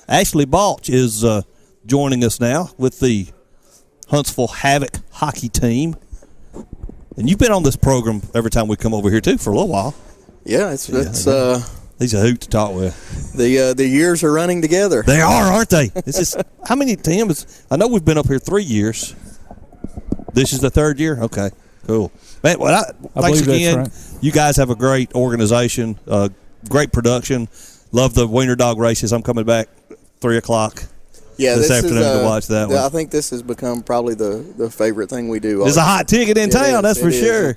Ashley Balch is joining us now with the Huntsville Havoc hockey team. And you've been on this program every time we come over here, too, for a little while. Yeah, it's he's a hoot to talk with. The years are running together. They are, aren't they? It's just, how many teams? I know we've been up here 3 years. This is the third year? Okay, cool. Man, thanks again. Right. You guys have a great organization, great production. Love the wiener dog races. I'm coming back 3 o'clock. Yeah, this afternoon to watch that one. I think this has become probably the favorite thing we do. It's a hot ticket in town, that's for sure.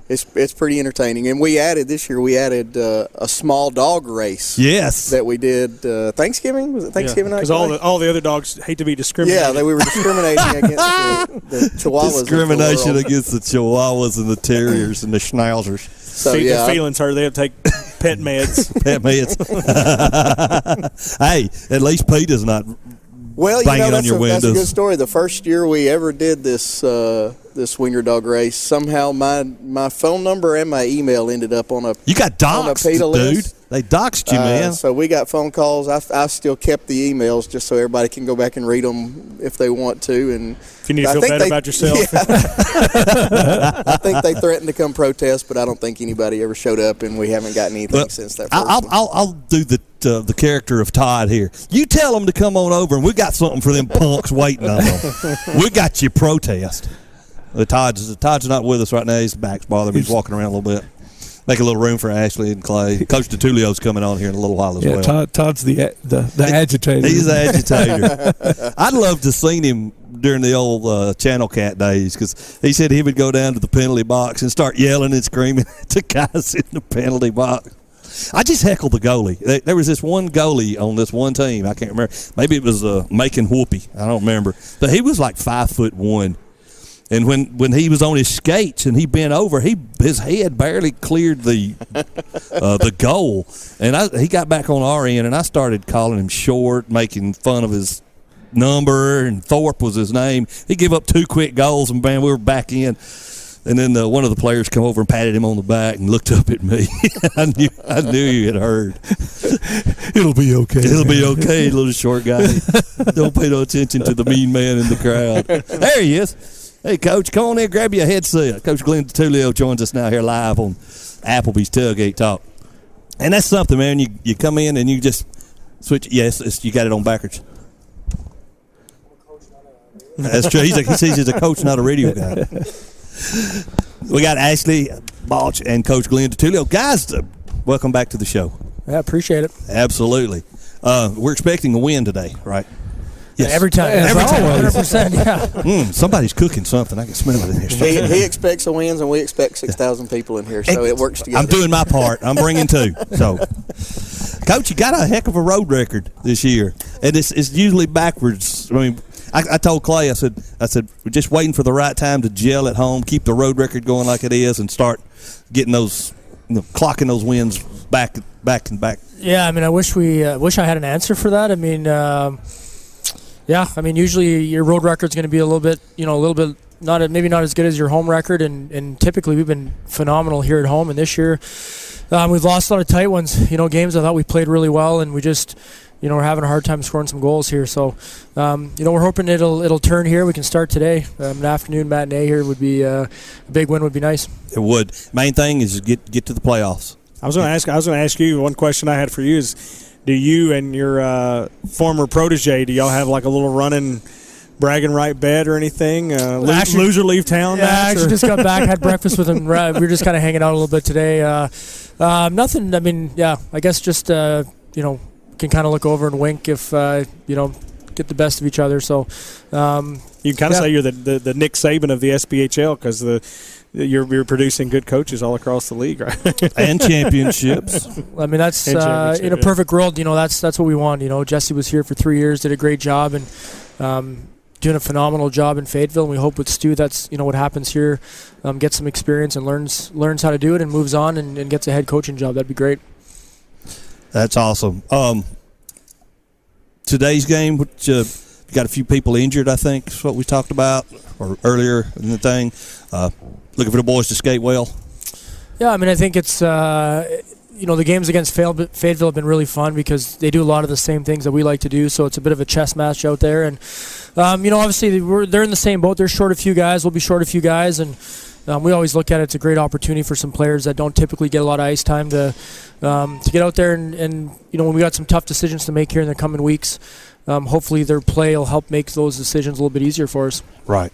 It's pretty entertaining, and this year we added a small dog race. Yes, that we did Thanksgiving. Was it Thanksgiving night? Because all the other we hate to be discriminated. Yeah, we were discriminating against the Chihuahuas. Discrimination against the Chihuahuas and the Terriers and the Schnauzers. So their feelings hurt. They have to take pet meds. Pet meds. Hey, at least Peter's not. Well, that's a good story. The first year we ever did this wiener dog race, somehow my phone number and my email ended up on a PETA dude. List. They doxed you, man. So we got phone calls. I still kept the emails just so everybody can go back and read them if they want to. And if you need to feel better about yourself. Yeah, I think they threatened to come protest, but I don't think anybody ever showed up, and we haven't gotten anything since that. I'll do the character of Todd here. You tell them to come on over, and we got something for them punks waiting on them. We got you protest. Todd's not with us right now. His back's bothering him. He's walking around a little bit. Make a little room for Ashley and Clay. Coach Detullio's coming on here in a little while as well. Yeah, Todd's the agitator. He's the agitator. I'd love to seen him during the old Channel Cat days, because he said he would go down to the penalty box and start yelling and screaming at the guys in the penalty box. I just heckled the goalie. There was this one goalie on this one team. I can't remember. Maybe it was Macon Whoopi. I don't remember. But he was like 5'1". And when he was on his skates and he bent over, his head barely cleared the goal. And he got back on our end, and I started calling him short, making fun of his number, and Thorpe was his name. He gave up 2 quick goals, and bam, we were back in. And then one of the players come over and patted him on the back and looked up at me. I knew he had heard. It'll be okay. It'll be okay, little short guy. Don't pay no attention to the mean man in the crowd. There he is. Hey, Coach, come on in, grab your headset. Coach Glenn Detulleo joins us now here live on Applebee's Tailgate Talk. And that's something, man. You come in and you just switch. Yes, you got it on backwards. That's true. He sees he's a coach, not a radio guy. We got Ashley Balch and Coach Glenn Detulleo. Guys, welcome back to the show. Yeah, appreciate it. Absolutely. We're expecting a win today, right? Yes. Every time. 100%, yeah. Somebody's cooking something. I can smell it in here. He expects the wins, and we expect 6,000 people in here, so it works together. I'm doing my part. I'm bringing 2. So, Coach, you got a heck of a road record this year, and it's usually backwards. I mean, I told Clay, I said, we're just waiting for the right time to gel at home, keep the road record going like it is, and start getting those, clocking those wins back and back. Yeah, I mean, I wish I had an answer for that. I mean, yeah, I mean, usually your road record's going to be a little bit maybe not as good as your home record, and typically we've been phenomenal here at home. And this year, we've lost a lot of tight ones. Games I thought we played really well, and we just, we're having a hard time scoring some goals here. So, we're hoping it'll turn here. We can start today. An afternoon matinee here would be a big win. Would be nice. It would. Main thing is get to the playoffs. I was going to ask you, one question I had for you is, do you and your former protege, do y'all have like a little running bragging right bet or anything? Loser leave town match? I actually just got back, had breakfast with him. We were just kind of hanging out a little bit today. Nothing, I mean, yeah, I guess just, can kind of look over and wink if, get the best of each other. So you can kind of say you're the Nick Saban of the SPHL, because you're producing good coaches all across the league, right? And championships. I mean, that's in a perfect world. That's what we want. Jesse was here for 3 years, did a great job, and doing a phenomenal job in Fayetteville. And we hope with Stu, that's what happens here. Gets some experience and learns how to do it, and moves on and gets a head coaching job. That'd be great. That's awesome. Today's game, which got a few people injured, I think is what we talked about or earlier in the thing. Looking for the boys to skate well. Yeah, I mean, I think it's the games against Fayetteville have been really fun because they do a lot of the same things that we like to do. So it's a bit of a chess match out there. And, obviously they're in the same boat. They're short a few guys. We'll be short a few guys. And we always look at it. It's a great opportunity for some players that don't typically get a lot of ice time to get out there. And when we got some tough decisions to make here in the coming weeks, hopefully their play will help make those decisions a little bit easier for us. Right.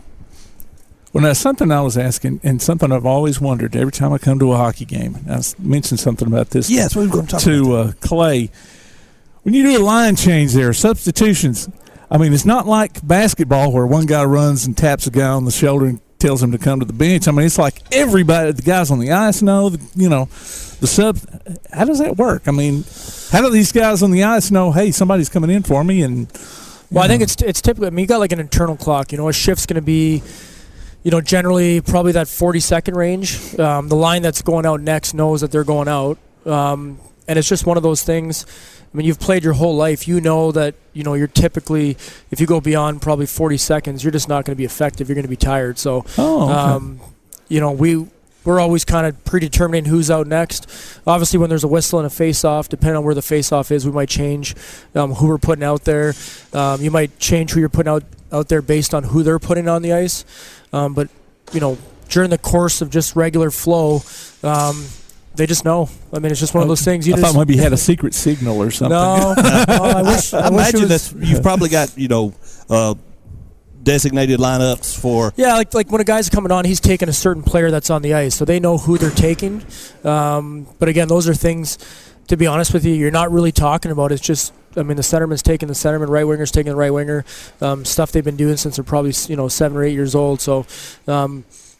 Well, now, something I was asking, and something I've always wondered every time I come to a hockey game, and I mentioned something about this Yes, we were going to talk about Clay. When you do a line change there, substitutions, I mean, it's not like basketball where one guy runs and taps a guy on the shoulder and tells him to come to the bench. I mean, it's like everybody, the guys on the ice know, the sub. How does that work? I mean, how do these guys on the ice know, hey, somebody's coming in for me? And I think it's typically, I mean, you got like an internal clock. A shift's going to be, generally probably that 40-second range. The line that's going out next knows that they're going out. And it's just one of those things. I mean, you've played your whole life. You know that, you're typically, if you go beyond probably 40 seconds, you're just not going to be effective. You're going to be tired. So, we're always kind of predetermining who's out next. Obviously, when there's a whistle and a face-off, depending on where the face-off is, we might change who we're putting out there. You might change who you're putting out there based on who they're putting on the ice. But during the course of just regular flow, they just know. I mean, it's just one of those things. I thought maybe you had a secret signal or something. No, I wish. I imagine that you've probably got designated lineups for. Yeah, like when a guy's coming on, he's taking a certain player that's on the ice, so they know who they're taking. But again, those are things. To be honest with you, you're not really talking about. It's just, I mean, the centerman's taking the centerman, right winger's taking the right winger. Stuff they've been doing since they're probably 7 or 8 years old. So.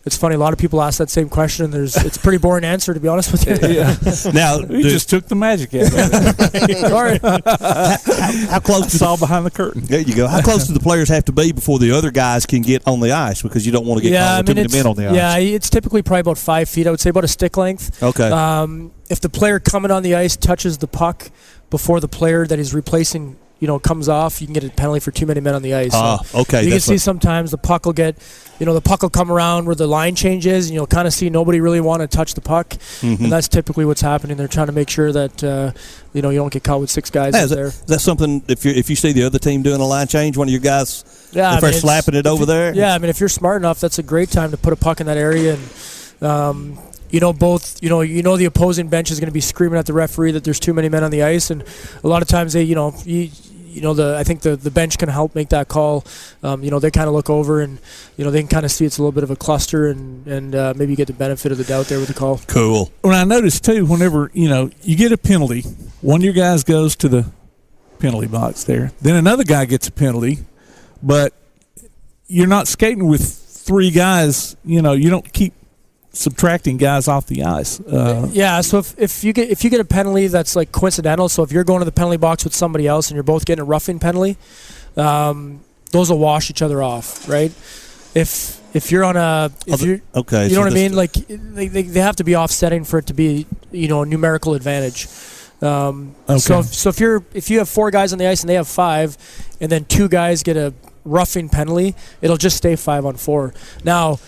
It's funny. A lot of people ask that same question, and it's a pretty boring answer, to be honest with you. Yeah. Now you just took the magic out of it. Sorry. How close? It's all behind the curtain. There you go. How close do the players have to be before the other guys can get on the ice? Because you don't want to get caught with too many men on the ice. Yeah, it's typically probably about 5 feet. I would say about a stick length. Okay. If the player coming on the ice touches the puck before the player that he's replacing, comes off, you can get a penalty for too many men on the ice. Okay. You can see sometimes the puck will get, the puck will come around where the line changes, and you'll kind of see nobody really want to touch the puck, mm-hmm. and that's typically what's happening. They're trying to make sure that you don't get caught with 6 guys there. That's something. If you see the other team doing a line change, one of your guys, if they're slapping it over there. Yeah, I mean, if you're smart enough, that's a great time to put a puck in that area, and the opposing bench is going to be screaming at the referee that there's too many men on the ice, and a lot of times they, I think the bench can help make that call. They kind of look over and, they can kind of see it's a little bit of a cluster and maybe you get the benefit of the doubt there with the call. Cool. Well, I noticed, too, whenever, you get a penalty, one of your guys goes to the penalty box there. Then another guy gets a penalty, but you're not skating with 3 guys. You don't keep subtracting guys off the ice. So if you get a penalty that's like coincidental, so if you're going to the penalty box with somebody else and you're both getting a roughing penalty, those will wash each other off, right? If you're on okay, you know what I mean? Like they have to be offsetting for it to be a numerical advantage. Okay. So if you have 4 guys on the ice and they have 5, and then 2 guys get a roughing penalty, it'll just stay 5-on-4. Now,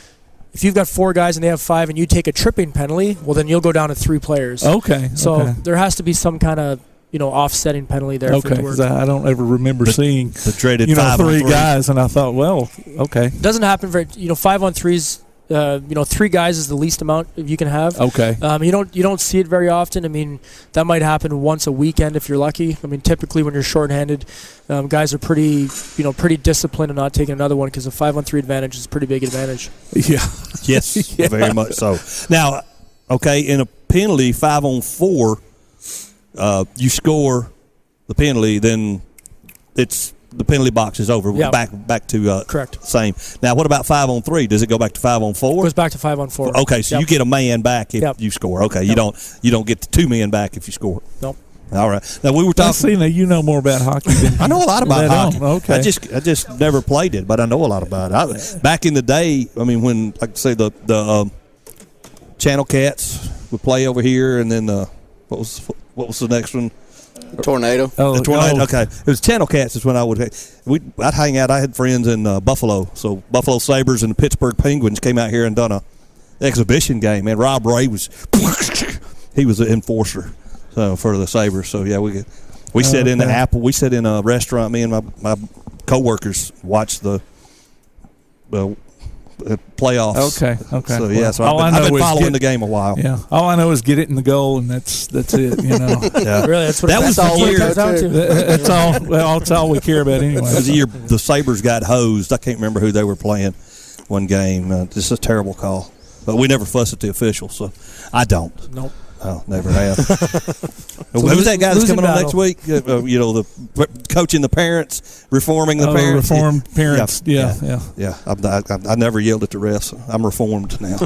if you've got 4 guys and they have 5 and you take a tripping penalty, well, then you'll go down to 3 players. Okay. So there has to be some kind of, offsetting penalty there. Okay, because I don't ever remember seeing the dreaded 3 guys, and I thought, well, okay. It doesn't happen very, 5-on-3s. 3 guys is the least amount you can have. Okay. You don't see it very often. I mean, that might happen once a weekend if you're lucky. I mean, typically when you're shorthanded, guys are pretty disciplined and not taking another one because a 5-on-3 advantage is a pretty big advantage. Yeah. Yes, yeah. Very much so. Now, okay, in a penalty 5-on-4, you score the penalty, then the penalty box is over. Yeah. Back to correct. Same. Now, what about 5-on-3? Does it go back to 5-on-4? It goes back to 5-on-4. Okay, so you get a man back if you score. Okay, you don't get the 2 men back if you score. Nope. All right. Now we were talking. See, now you know more about hockey than I know a lot about hockey. Okay. I just never played it, but I know a lot about it. Back in the day, I mean, when like I say the Channel Cats would play over here, and then what was the next one? Tornado. The Tornado. Okay, it was Channel Cats. Is when I'd hang out. I had friends in Buffalo, so Buffalo Sabres and the Pittsburgh Penguins came out here and done a exhibition game. And Rob Ray was he was an enforcer. So for the Sabres. So yeah, we sat in the Apple. We sat in a restaurant. Me and my coworkers watched the playoffs. Okay. So yeah, so I've been following the game a while. Yeah. All I know is get it in the goal, and that's it. You know. Yeah. Really, that's what That was the year. it comes down to. That's all. Well, that's all we care about anyway. It was the year the Sabres got hosed. I can't remember who they were playing one game. This is a terrible call. But we never fuss at the officials, so I don't. Nope. Oh, never have. Who's that guy that's coming on next week? The coaching the parents, reforming the parents. Reform parents. Yeah. I never yelled at the refs. I'm reformed now.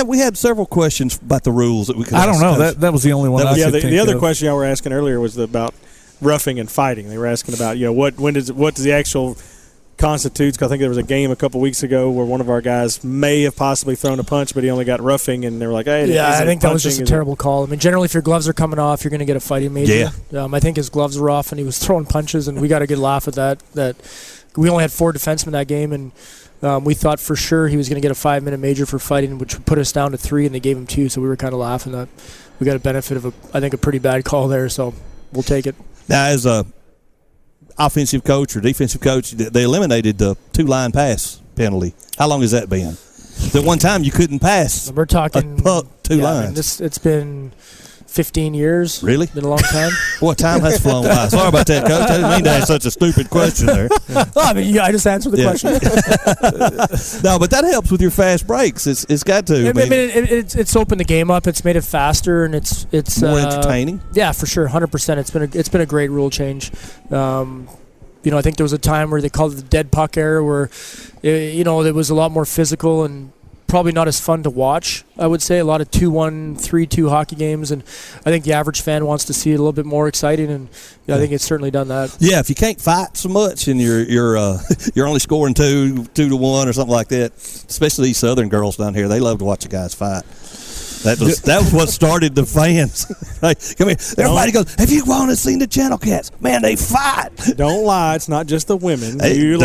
We had several questions about the rules that we could. I don't know. That was the only one. The other question y'all were asking earlier was about roughing and fighting. They were asking about what does the actual constitutes. I think there was a game a couple weeks ago where one of our guys may have possibly thrown a punch, but he only got roughing, and they were like, "Hey, yeah, I think that was just a terrible call. I mean, generally, if your gloves are coming off, you're going to get a fighting major. Yeah. I think his gloves were off, and he was throwing punches, and we got a good laugh at that. That we only had 4 defensemen that game, and we thought for sure he was going to get a 5-minute major for fighting, which would put us down to 3, and they gave him 2. So we were kind of laughing that we got a benefit of a pretty bad call there. So we'll take it. Now, as a offensive coach or defensive coach, they eliminated the 2-line pass penalty. How long has that been? At one time you couldn't pass. We're talking a puck 2 lines. I mean, it's been 15 years. Really? Been a long time. Boy, time has flown by. Sorry about that, Coach. I didn't mean to ask such a stupid question there. I mean, I just answered the question. No, but that helps with your fast breaks. It's got to. It's opened the game up. It's made it faster, and it's more entertaining. Yeah, for sure, 100%. It's been a great rule change. I think there was a time where they called it the dead puck era, where it was a lot more physical and probably not as fun to watch. I would say a lot of 2-1, 3-2 hockey games, and I think the average fan wants to see it a little bit more exciting, and I think it's certainly done that. Yeah, if you can't fight so much and you're only scoring 2-1 or something like that, especially these Southern girls down here, they love to watch the guys fight. That was what started the fans. Come here. Everybody goes, have you gone and seen the Channel Cats? Man, they fight. Don't lie. It's not just the women. We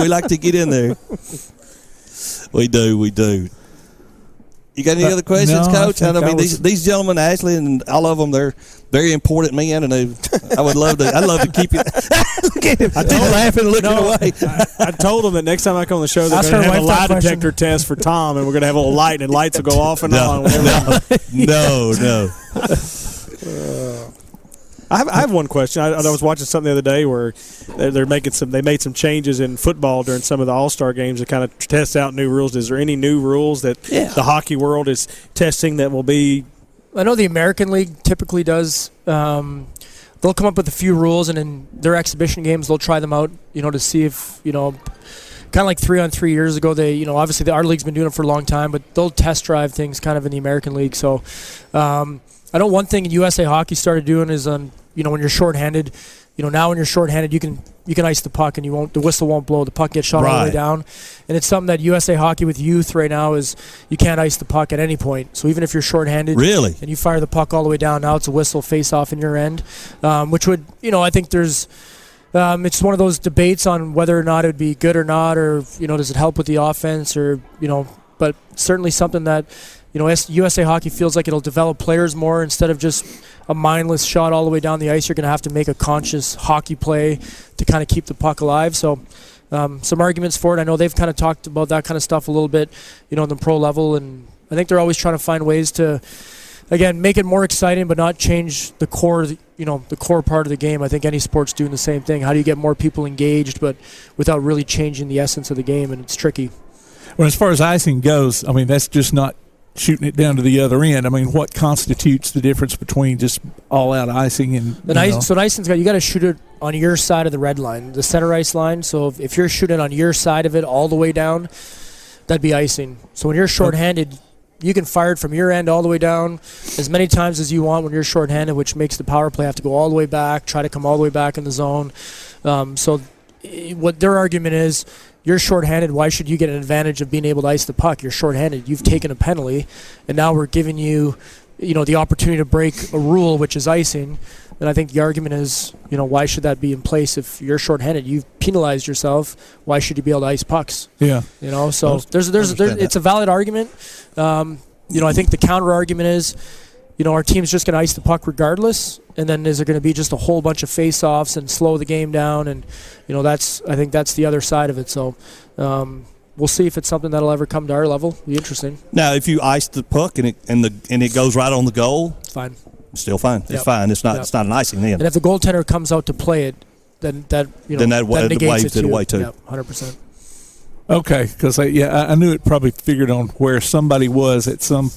like to get in there. We do. You got any other questions, no, Coach? I mean, these gentlemen, Ashley and all of them, they're very important men, and I would love to keep you. Look at him. He's laughing and looking away. I told them that next time I come on the show, they're going to have a lie detector test for Tom, and we're going to have a little light, and lights will go off and on. No. I have one question. I was watching something the other day where they made some changes in football during some of the All-Star games to kind of test out new rules. Is there any new rules that the hockey world is testing that will be? I know the American League typically does. They'll come up with a few rules, and in their exhibition games, they'll try them out. To see if kind of like 3-on-3 years ago. They obviously our league's been doing it for a long time, but they'll test drive things kind of in the American League. So. I know one thing USA Hockey started doing is when you're shorthanded, now when you're shorthanded you can ice the puck and the whistle won't blow, the puck gets shot all the way down, and it's something that USA Hockey with youth right now is you can't ice the puck at any point. So even if you're shorthanded, really, and you fire the puck all the way down, now it's a whistle face off in your end, which would I think there's. It's one of those debates on whether or not it would be good or not, or does it help with the offense, or but certainly something that. USA Hockey feels like it'll develop players more instead of just a mindless shot all the way down the ice. You're going to have to make a conscious hockey play to kind of keep the puck alive. So some arguments for it. I know they've kind of talked about that kind of stuff a little bit, on the pro level. And I think they're always trying to find ways to, again, make it more exciting but not change the core, the core part of the game. I think any sport's doing the same thing. How do you get more people engaged but without really changing the essence of the game? And it's tricky. Well, as far as icing goes, I mean, that's just not shooting it down to the other end. I mean, what constitutes the difference between just all-out icing and So an icing's you got to shoot it on your side of the red line, the center ice line. So if you're shooting on your side of it all the way down, that'd be icing. So when you're shorthanded, you can fire it from your end all the way down as many times as you want when you're shorthanded, which makes the power play have to go all the way back, try to come all the way back in the zone. So what their argument is, you're shorthanded. Why should you get an advantage of being able to ice the puck? You're shorthanded. You've taken a penalty, and now we're giving you, the opportunity to break a rule, which is icing. And I think the argument is, why should that be in place if you're shorthanded? You've penalized yourself. Why should you be able to ice pucks? Yeah. So it's a valid argument. I think the counter argument is, our team's just going to ice the puck regardless, and then is there going to be just a whole bunch of face-offs and slow the game down? And I think that's the other side of it. So we'll see if it's something that'll ever come to our level. It'll be interesting. Now, if you ice the puck and it goes right on the goal, It's fine. it's still fine. It's fine. It's not an icing then. And if the goaltender comes out to play it, then that negates waves it away too. Yeah, 100%. Okay, because I knew it probably figured on where somebody was at some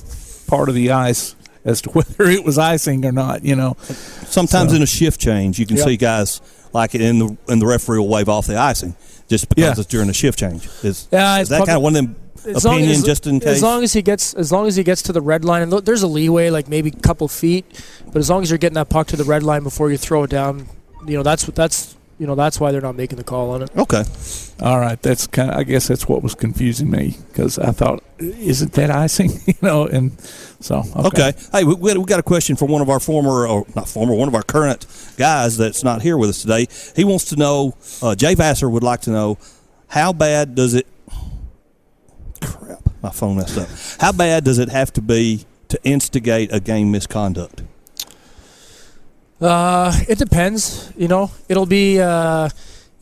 part of the ice as to whether it was icing or not. Sometimes in a shift change, you can see guys like it in the referee will wave off the icing just because it's during a shift change. Is that kind of one of them opinion just in case? As long as he gets to the red line, and there's a leeway, like maybe a couple feet, but as long as you're getting that puck to the red line before you throw it down, that's why they're not making the call on it. Okay. All right, that's I guess that's what was confusing me, because I thought, isn't that icing? And so okay. Hey, we got a question from one of our one of our current guys that's not here with us today. He wants to know. Jay Vassar would like to know, how bad does it? Crap, my phone messed up. How bad does it have to be to instigate a game misconduct? It depends. It'll be.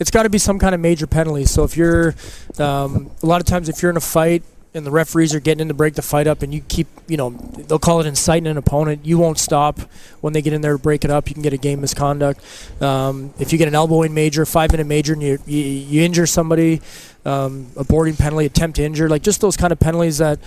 It's got to be some kind of major penalty. So if you're, a lot of times if you're in a fight and the referees are getting in to break the fight up, and you keep, they'll call it inciting an opponent. You won't stop when they get in there to break it up. You can get a game misconduct. If you get an elbowing major, 5-minute major, and you injure somebody, a boarding penalty, attempt to injure, like just those kind of penalties that,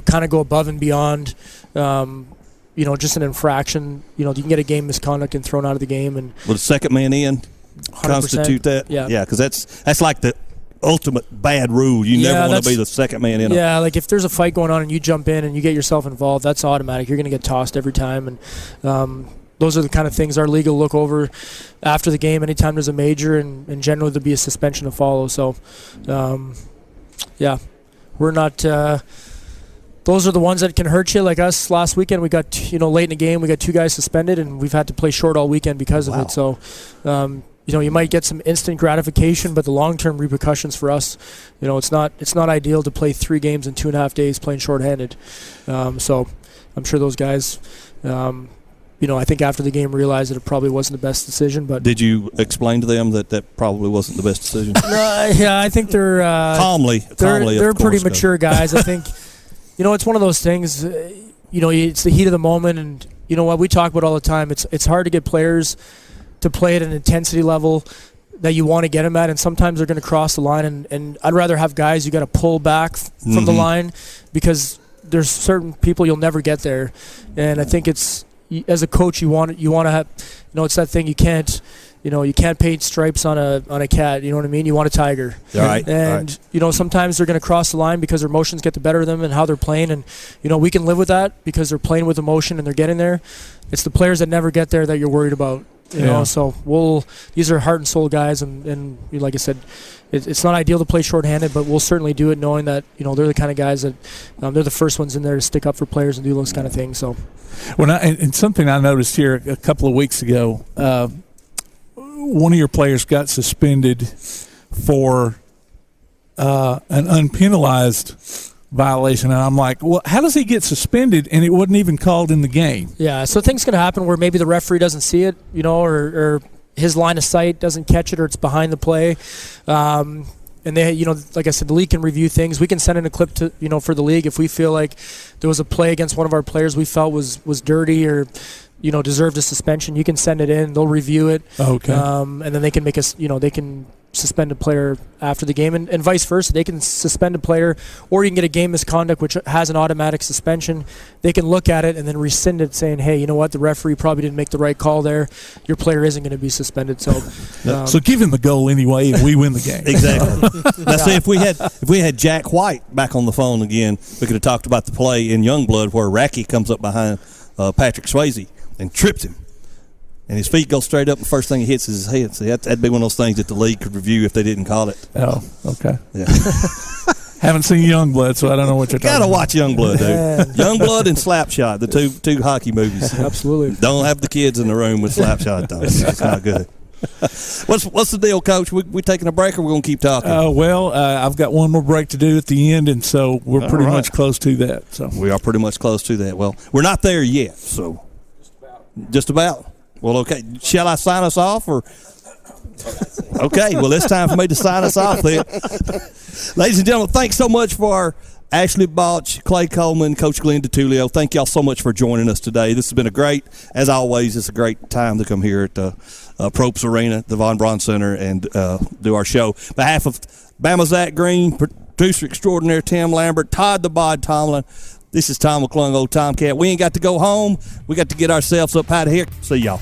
kind of go above and beyond. Just an infraction. You can get a game misconduct and thrown out of the game. And will the second man in 100%. constitute that? Yeah, because that's like the ultimate bad rule. You never want to be the second man in. Yeah, like if there's a fight going on and you jump in and you get yourself involved, that's automatic. You're going to get tossed every time. And those are the kind of things our league will look over after the game anytime there's a major, and generally there'll be a suspension to follow. So, we're not. Those are the ones that can hurt you. Like us last weekend, we got late in the game, we got 2 guys suspended, and we've had to play short all weekend because of it. So, you might get some instant gratification, but the long-term repercussions for us, it's not ideal to play 3 games in 2.5 days playing shorthanded. So, I'm sure those guys, I think after the game realized that it probably wasn't the best decision. But did you explain to them that probably wasn't the best decision? I think they're calmly. They're pretty mature guys. I think. It's one of those things, it's the heat of the moment, and what we talk about all the time, it's hard to get players to play at an intensity level that you want to get them at, and sometimes they're going to cross the line, and I'd rather have guys you got to pull back from the line, because there's certain people you'll never get there, and I think it's, as a coach, you want to have, it's that thing you can't paint stripes on a cat. You know what I mean? You want a tiger. Right. And, sometimes they're going to cross the line because their emotions get the better of them and how they're playing. And, we can live with that because they're playing with emotion and they're getting there. It's the players that never get there that you're worried about. You know, so these are heart and soul guys. And like I said, it's not ideal to play shorthanded, but we'll certainly do it knowing that, they're the kind of guys that they're the first ones in there to stick up for players and do those kind of things. So, and something I noticed here a couple of weeks ago, one of your players got suspended for an unpenalized violation, and I'm like, well, how does he get suspended and it wasn't even called in the game? Yeah, so things can happen where maybe the referee doesn't see it, or his line of sight doesn't catch it, or it's behind the play. And they, like I said, the league can review things. We can send in a clip to, for the league if we feel like there was a play against one of our players we felt was dirty or deserved a suspension. You can send it in. They'll review it. Okay. And then they can make us, they can suspend a player after the game, and vice versa. They can suspend a player, or you can get a game misconduct, which has an automatic suspension. They can look at it and then rescind it, saying, hey, you know what, the referee probably didn't make the right call there. Your player isn't going to be suspended. So so give him the goal anyway, and we win the game. Exactly. Now, see, if we had Jack White back on the phone again, we could have talked about the play in Youngblood where Racky comes up behind Patrick Swayze and trips him. And his feet go straight up, and the first thing he hits is his head. So that'd be one of those things that the league could review if they didn't call it. Oh, okay. Yeah. Haven't seen Youngblood, so I don't know what you're talking about. Gotta watch Youngblood, dude. Youngblood and Slapshot, the two hockey movies. Absolutely. Don't have the kids in the room with Slapshot, though. It's not good. What's the deal, Coach? We taking a break, or we're gonna keep talking? I've got one more break to do at the end, and so we're pretty right. much close to that. So we are pretty much close to that. Well, we're not there yet, so just about. Well, okay. Shall I sign us off, or? Okay. Well, it's time for me to sign us off then. Ladies and gentlemen, thanks so much for Ashley Balch, Clay Coleman, Coach Glenn Detulleo. Thank y'all so much for joining us today. This has been as always, it's a great time to come here at the Propes Arena, the Von Braun Center, and do our show. On behalf of Bama Zach Green, producer extraordinaire Tim Lambert, Todd the Bod Tomlin, this is Tom McClung, old Tomcat. We ain't got to go home. We got to get ourselves up out of here. See y'all.